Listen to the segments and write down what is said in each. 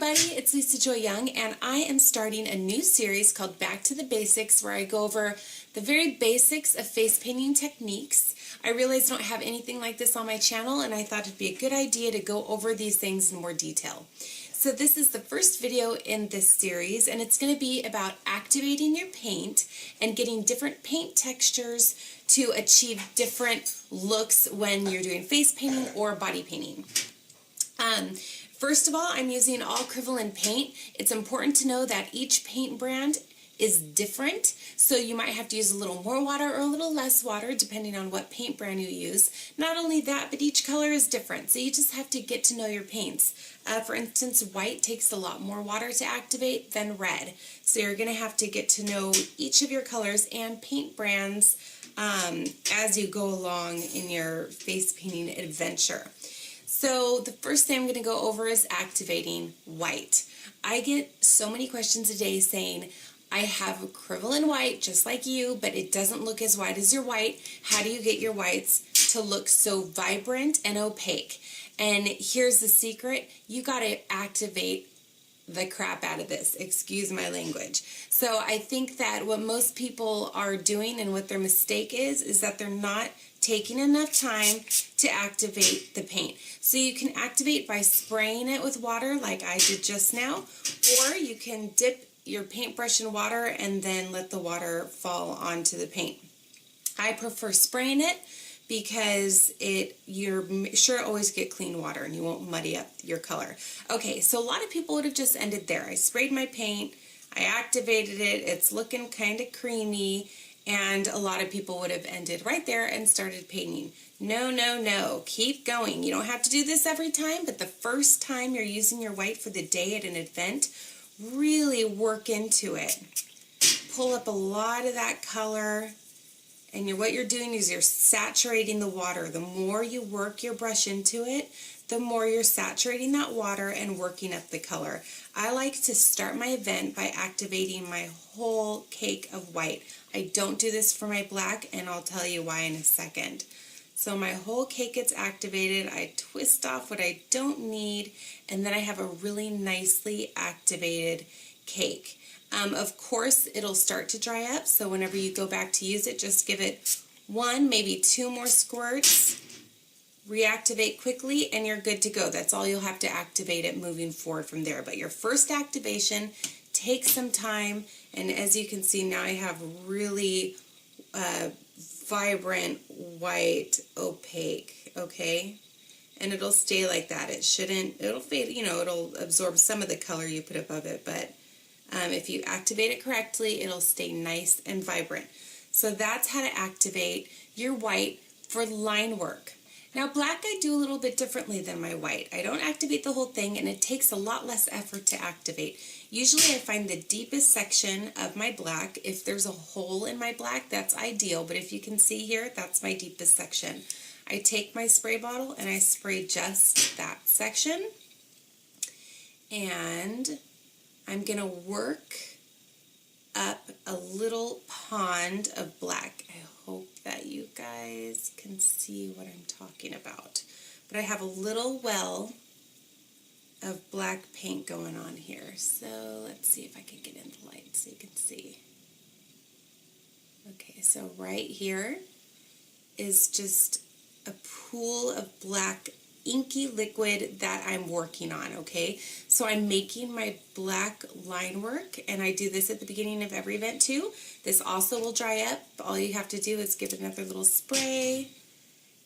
everybody, it's Lisa Joy Young, and I am starting a new series called Back to the Basics, where I go over the very basics of face painting techniques. I realize I don't have anything like this on my channel, and I thought it'd be a good idea to go over these things in more detail. So this is the first video in this series, and it's going to be about activating your paint and getting different paint textures to achieve different looks when you're doing face painting or body painting. First of all, I'm using all crystalline paint. It's important to know that each paint brand is different, so you might have to use a little more water or a little less water depending on what paint brand you use. Not only that, but each color is different, so you just have to get to know your paints. For instance, white takes a lot more water to activate than red, so you're going to have to get to know each of your colors and paint brands as you go along in your face painting adventure. So the first thing I'm going to go over is activating white. I get so many questions a day saying, I have acrylic in white just like you, but it doesn't look as white as your white. How do you get your whites to look so vibrant and opaque? And here's the secret. You got to activate the crap out of this. Excuse my language. So I think that what most people are doing and what their mistake is that they're not taking enough time to activate the paint. So you can activate by spraying it with water like I did just now, or you can dip your paintbrush in water and then let the water fall onto the paint. I prefer spraying it because you're sure always get clean water and you won't muddy up your color. Okay, so a lot of people would have just ended there. I sprayed my paint, I activated it, it's looking kind of creamy, and a lot of people would have ended right there and started painting. No, no, no. Keep going. You don't have to do this every time, but the first time you're using your white for the day at an event, really work into it. Pull up a lot of that color, and what you're doing is you're saturating the water. The more you work your brush into it, the more you're saturating that water and working up the color. I like to start my event by activating my whole cake of white. I don't do this for my black, and I'll tell you why in a second. So my whole cake gets activated, I twist off what I don't need, and then I have a really nicely activated cake. Of course, it'll start to dry up, so whenever you go back to use it, just give it one, maybe two more squirts, reactivate quickly, and you're good to go. That's all you'll have to activate it moving forward from there. But your first activation takes some time, and as you can see now I have really vibrant white opaque, okay? And it'll stay like that. It'll fade, it'll absorb some of the color you put above it, but if you activate it correctly, it'll stay nice and vibrant. So that's how to activate your white for line work. Now black I do a little bit differently than my white. I don't activate the whole thing, and it takes a lot less effort to activate. Usually I find the deepest section of my black. If there's a hole in my black, that's ideal, but if you can see here, that's my deepest section. I take my spray bottle and I spray just that section, and I'm going to work up a little pond of black. I hope that you guys can see what I'm talking about. But I have a little well of black paint going on here. So let's see if I can get in the light so you can see. Okay, so right here is just a pool of black inky liquid that I'm working on, okay? So I'm making my black line work, and I do this at the beginning of every event too. This also will dry up. All you have to do is give it another little spray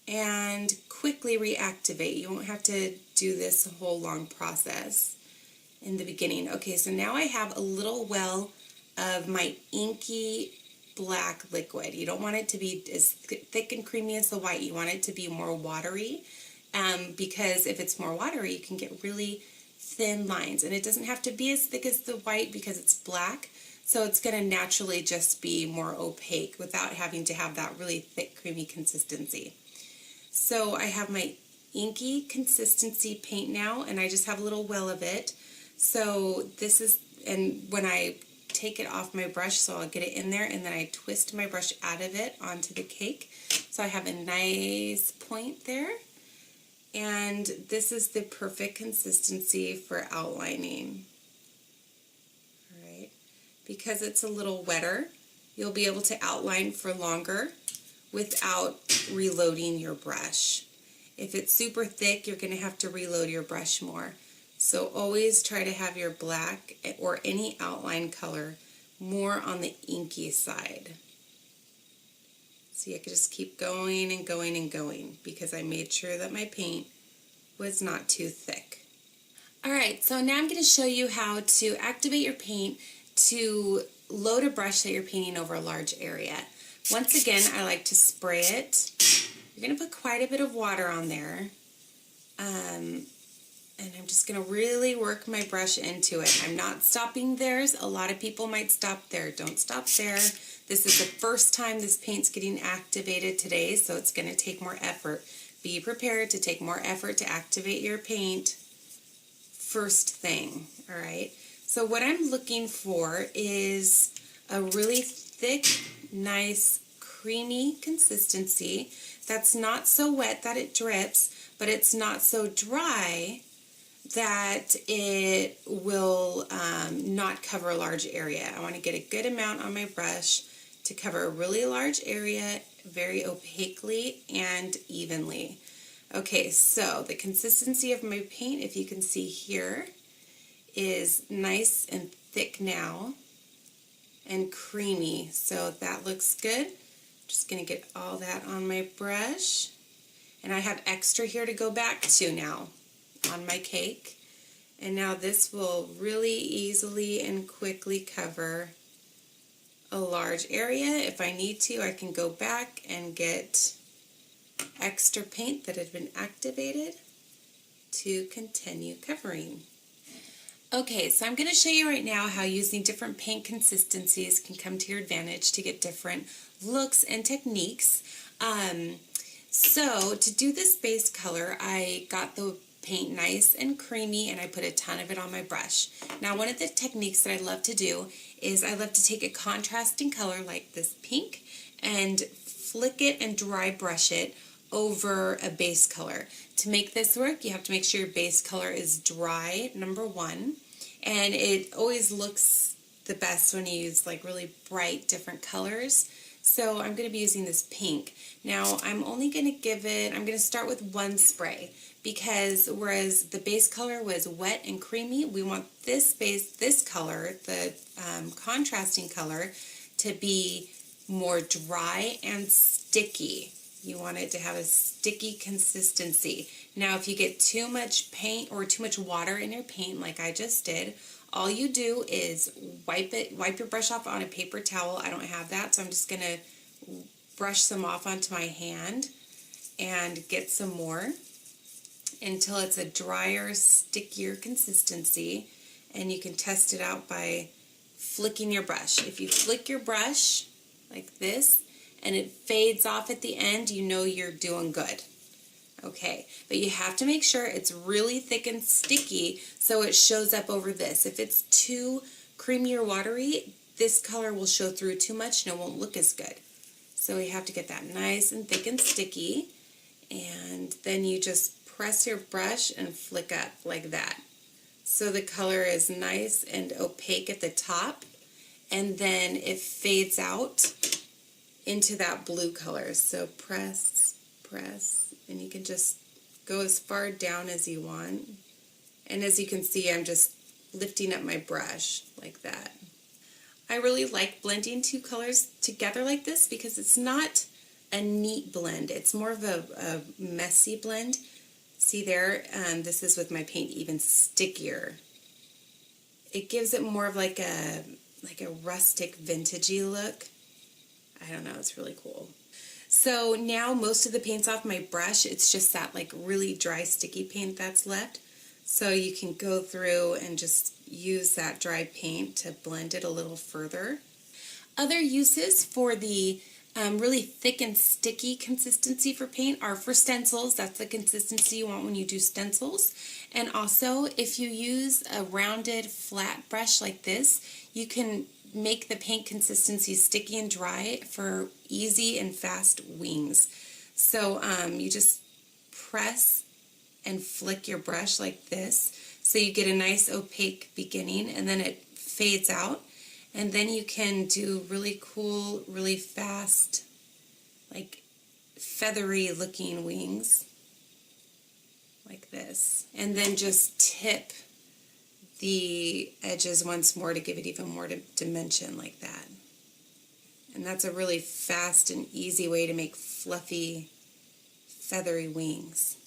and quickly reactivate. You won't have to do this whole long process in the beginning. Okay, so now I have a little well of my inky black liquid. You don't want it to be as thick and creamy as the white. You want it to be more watery. Because if it's more watery, you can get really thin lines. And it doesn't have to be as thick as the white because it's black, so it's going to naturally just be more opaque without having to have that really thick, creamy consistency. So I have my Inky Consistency paint now, and I just have a little well of it. So this is, and when I take it off my brush, so I'll get it in there, and then I twist my brush out of it onto the cake. So I have a nice point there. And this is the perfect consistency for outlining. All right. Because it's a little wetter, you'll be able to outline for longer without reloading your brush. If it's super thick, you're going to have to reload your brush more. So always try to have your black or any outline color more on the inky side. See, I could just keep going and going and going because I made sure that my paint was not too thick. Alright, so now I'm going to show you how to activate your paint to load a brush that you're painting over a large area. Once again, I like to spray it. You're going to put quite a bit of water on there. And I'm just going to really work my brush into it. I'm not stopping there. A lot of people might stop there. Don't stop there. This is the first time this paint's getting activated today, so it's going to take more effort. Be prepared to take more effort to activate your paint first thing, all right? So what I'm looking for is a really thick, nice, creamy consistency that's not so wet that it drips, but it's not so dry that it will not cover a large area. I want to get a good amount on my brush to cover a really large area very opaquely and evenly. Okay, so the consistency of my paint, if you can see here, is nice and thick now and creamy. So that looks good. I'm just going to get all that on my brush. And I have extra here to go back to now on my cake. And now this will really easily and quickly cover a large area. If I need to, I can go back and get extra paint that had been activated to continue covering. Okay, so I'm going to show you right now how using different paint consistencies can come to your advantage to get different looks and techniques. So to do this base color, I got the paint nice and creamy and I put a ton of it on my brush. Now one of the techniques that I love to do is I love to take a contrasting color like this pink and flick it and dry brush it over a base color. To make this work, you have to make sure your base color is dry, number one, and it always looks the best when you use like really bright different colors. So I'm going to be using this pink. Now I'm only going to give it, I'm going to start with one spray because whereas the base color was wet and creamy, we want this color, the contrasting color, to be more dry and sticky. You want it to have a sticky consistency. Now if you get too much paint or too much water in your paint like I just did, all you do is wipe your brush off on a paper towel. I don't have that, so I'm just going to brush some off onto my hand and get some more until it's a drier, stickier consistency. And you can test it out by flicking your brush. If you flick your brush like this and it fades off at the end, you know you're doing good. Okay, but you have to make sure it's really thick and sticky so it shows up over this. If it's too creamy or watery, this color will show through too much and it won't look as good. So you have to get that nice and thick and sticky, and then you just press your brush and flick up like that. So the color is nice and opaque at the top, and then it fades out into that blue color. So press, press, and you can just go as far down as you want. And as you can see, I'm just lifting up my brush like that. I really like blending two colors together like this because it's not a neat blend. It's more of a messy blend. See there, this is with my paint even stickier. It gives it more of like a rustic vintagey look. I don't know, it's really cool. So now most of the paint's off my brush. It's just that like really dry sticky paint that's left. So you can go through and just use that dry paint to blend it a little further. Other uses for the really thick and sticky consistency for paint are for stencils. That's the consistency you want when you do stencils. And also if you use a rounded flat brush like this, you can make the paint consistency sticky and dry for easy and fast wings. So you just press and flick your brush like this. So you get a nice opaque beginning and then it fades out. And then you can do really cool, really fast, like feathery looking wings like this. And then just tip the edges once more to give it even more dimension like that. And that's a really fast and easy way to make fluffy, feathery wings.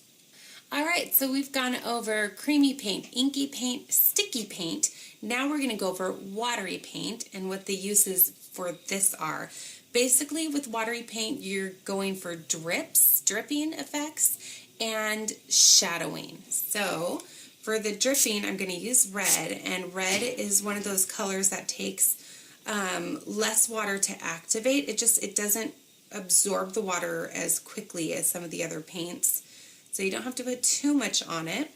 Alright, so we've gone over creamy paint, inky paint, sticky paint. Now we're going to go over watery paint and what the uses for this are. Basically with watery paint you're going for dripping effects, and shadowing. So for the dripping I'm going to use red, and red is one of those colors that takes less water to activate. It doesn't absorb the water as quickly as some of the other paints. So you don't have to put too much on it.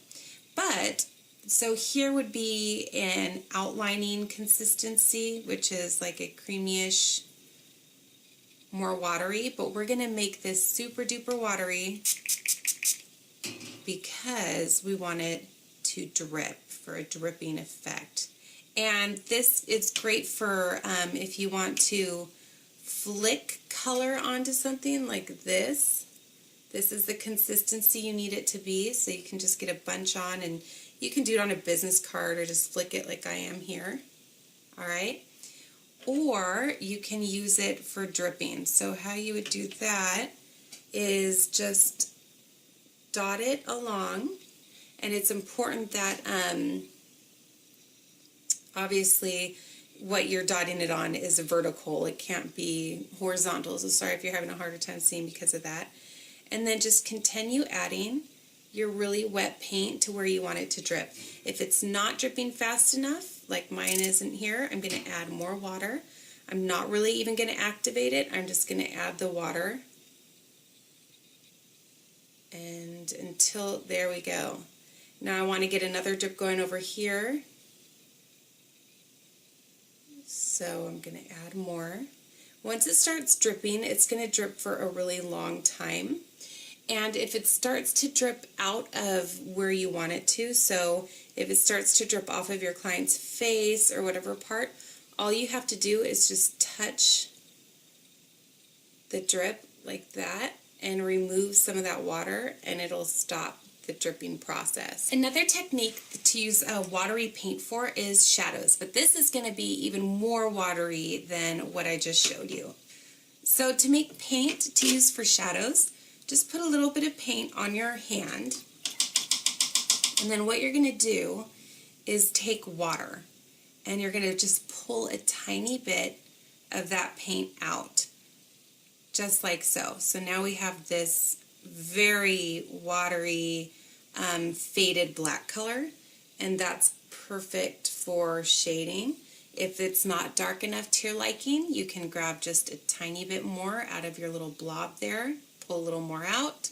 But, so here would be an outlining consistency, which is like a creamyish, more watery. But we're going to make this super duper watery because we want it to drip, for a dripping effect. And this is great for if you want to flick color onto something like this. This is the consistency you need it to be, so you can just get a bunch on, and you can do it on a business card or just flick it like I am here. Alright? Or you can use it for dripping. So how you would do that is just dot it along, and it's important that obviously what you're dotting it on is vertical. It can't be horizontal, so sorry if you're having a harder time seeing because of that. And then just continue adding your really wet paint to where you want it to drip. If it's not dripping fast enough, like mine isn't here, I'm going to add more water. I'm not really even going to activate it. I'm just going to add the water. And until, there we go. Now I want to get another drip going over here. So I'm going to add more. Once it starts dripping, it's going to drip for a really long time. And if it starts to drip out of where you want it to, so if it starts to drip off of your client's face or whatever part, all you have to do is just touch the drip like that and remove some of that water, and it'll stop the dripping process. Another technique to use a watery paint for is shadows, but this is going to be even more watery than what I just showed you. So to make paint to use for shadows, just put a little bit of paint on your hand, and then what you're going to do is take water, and you're going to just pull a tiny bit of that paint out, just like so. So now we have this very watery, faded black color, and that's perfect for shading. If it's not dark enough to your liking, you can grab just a tiny bit more out of your little blob there, pull a little more out,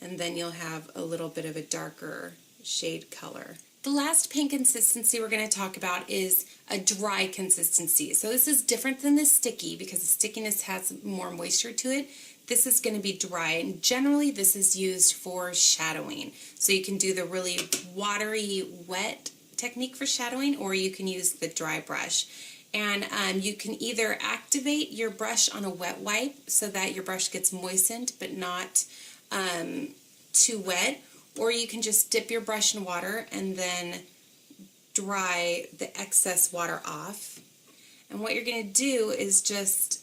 and then you'll have a little bit of a darker shade color. The last paint consistency we're going to talk about is a dry consistency. So this is different than the sticky because the stickiness has more moisture to it. This is going to be dry, and generally this is used for shadowing. So you can do the really watery, wet technique for shadowing, or you can use the dry brush. And you can either activate your brush on a wet wipe so that your brush gets moistened but not too wet, or you can just dip your brush in water and then dry the excess water off. And what you're going to do is just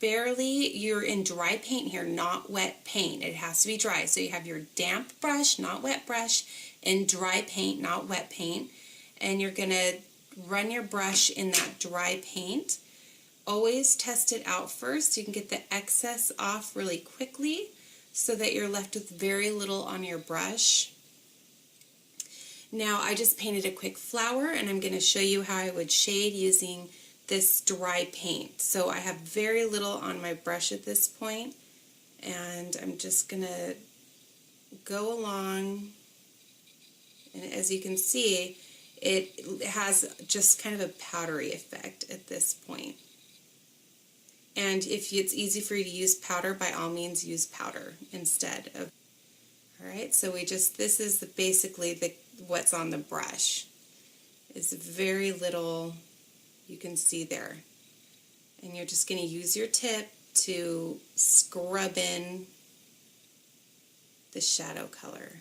barely, you're in dry paint here, not wet paint. It has to be dry. So you have your damp brush, not wet brush, and dry paint, not wet paint. And you're going to run your brush in that dry paint. Always test it out first. You can get the excess off really quickly so that you're left with very little on your brush. Now I just painted a quick flower, and I'm going to show you how I would shade using this dry paint. So I have very little on my brush at this point, and I'm just going to go along, and as you can see, it has just kind of a powdery effect at this point. And if it's easy for you to use powder, by all means use powder instead of. Alright, so this is basically what's on the brush. It's very little, you can see there. And you're just going to use your tip to scrub in the shadow color.